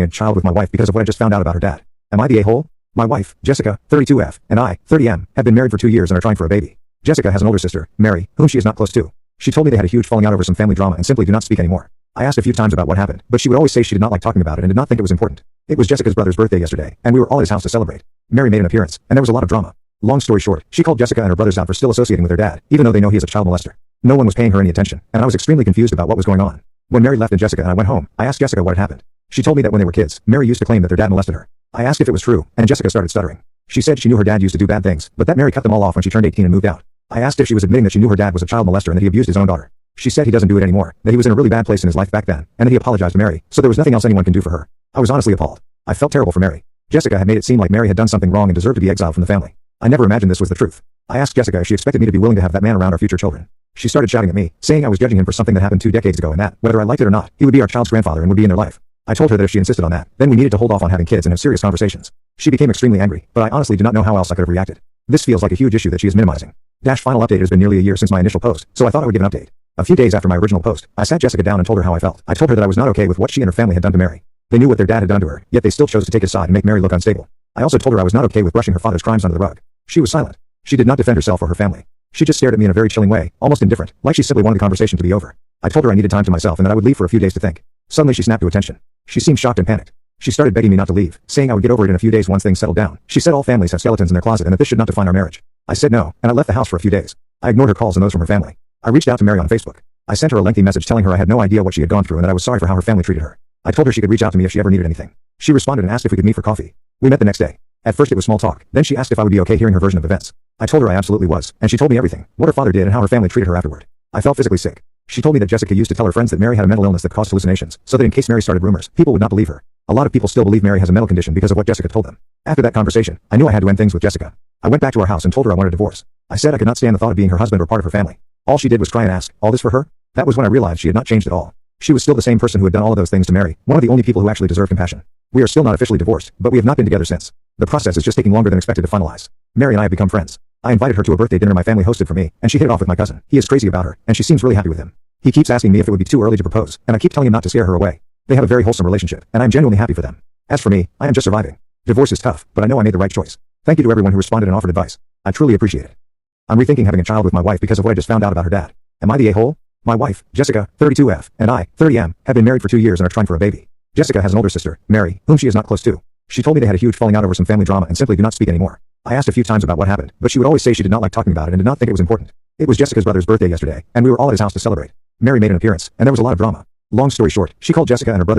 a child with my wife because of what I just found out about her dad. Am I the a-hole? My wife, Jessica, 32F, and I, 30M, have been married for 2 years and are trying for a baby. Jessica has an older sister, Mary, whom she is not close to. She told me they had a huge falling out over some family drama and simply do not speak anymore. I asked a few times about what happened, but she would always say she did not like talking about it and did not think it was important. It was Jessica's brother's birthday yesterday, and we were all at his house to celebrate. Mary made an appearance, and there was a lot of drama. Long story short, she called Jessica and her brothers out for still associating with their dad, even though they know he is a child molester. No one was paying her any attention, and I was extremely confused about what was going on. When Mary left and Jessica and I went home, I asked Jessica what had happened. She told me that when they were kids, Mary used to claim that their dad molested her. I asked if it was true, and Jessica started stuttering. She said she knew her dad used to do bad things, but that Mary cut them all off when she turned 18 and moved out. I asked if she was admitting that she knew her dad was a child molester and that he abused his own daughter. She said he doesn't do it anymore, that he was in a really bad place in his life back then, and that he apologized to Mary, so there was nothing else anyone can do for her. I was honestly appalled. I felt terrible for Mary. Jessica had made it seem like Mary had done something wrong and deserved to be exiled from the family. I never imagined this was the truth. I asked Jessica if she expected me to be willing to have that man around our future children. She started shouting at me, saying I was judging him for something that happened 2 decades ago and that, whether I liked it or not, he would be our child's grandfather and would be in their life. I told her that if she insisted on that, then we needed to hold off on having kids and have serious conversations. She became extremely angry, but I honestly do not know how else I could have reacted. This feels like a huge issue that she is minimizing. Final update. It has been nearly a year since my initial post, so I thought I would give an update. A few days after my original post, I sat Jessica down and told her how I felt. I told her that I was not okay with what she and her family had done to Mary. They knew what their dad had done to her, yet they still chose to take his side and make Mary look unstable. I also told her I was not okay with brushing her father's crimes under the rug. She was silent. She did not defend herself or her family. She just stared at me in a very chilling way, almost indifferent, like she simply wanted the conversation to be over. I told her I needed time to myself and that I would leave for a few days to think. Suddenly she snapped to attention. She seemed shocked and panicked. She started begging me not to leave, saying I would get over it in a few days once things settled down. She said all families have skeletons in their closet and that this should not define our marriage. I said no, and I left the house for a few days. I ignored her calls and those from her family. I reached out to Mary on Facebook. I sent her a lengthy message telling her I had no idea what she had gone through and that I was sorry for how her family treated her. I told her she could reach out to me if she ever needed anything. She responded and asked if we could meet for coffee. We met the next day. At first it was small talk, then she asked if I would be okay hearing her version of events. I told her I absolutely was, and she told me everything, what her father did and how her family treated her afterward. I felt physically sick. She told me that Jessica used to tell her friends that Mary had a mental illness that caused hallucinations, so that in case Mary started rumors, people would not believe her. A lot of people still believe Mary has a mental condition because of what Jessica told them. After that conversation, I knew I had to end things with Jessica. I went back to our house and told her I wanted a divorce. I said I could not stand the thought of being her husband or part of her family. All she did was cry and ask, all this for her? That was when I realized she had not changed at all. She was still the same person who had done all of those things to Mary, one of the only people who actually deserve compassion. We are still not officially divorced, but we have not been together since. The process is just taking longer than expected to finalize. Mary and I have become friends. I invited her to a birthday dinner my family hosted for me, and she hit it off with my cousin. He is crazy about her, and she seems really happy with him. He keeps asking me if it would be too early to propose, and I keep telling him not to scare her away. They have a very wholesome relationship, and I'm genuinely happy for them. As for me, I am just surviving. Divorce is tough, but I know I made the right choice. Thank you to everyone who responded and offered advice. I truly appreciate it. I'm rethinking having a child with my wife because of what I just found out about her dad. Am I the a-hole? My wife, Jessica, 32F, and I, 30M, have been married for 2 years and are trying for a baby. Jessica has an older sister, Mary, whom she is not close to. She told me they had a huge falling out over some family drama and simply do not speak anymore. I asked a few times about what happened, but she would always say she did not like talking about it and did not think it was important. It was Jessica's brother's birthday yesterday, and we were all at his house to celebrate. Mary made an appearance, and there was a lot of drama. Long story short, she called Jessica and her brother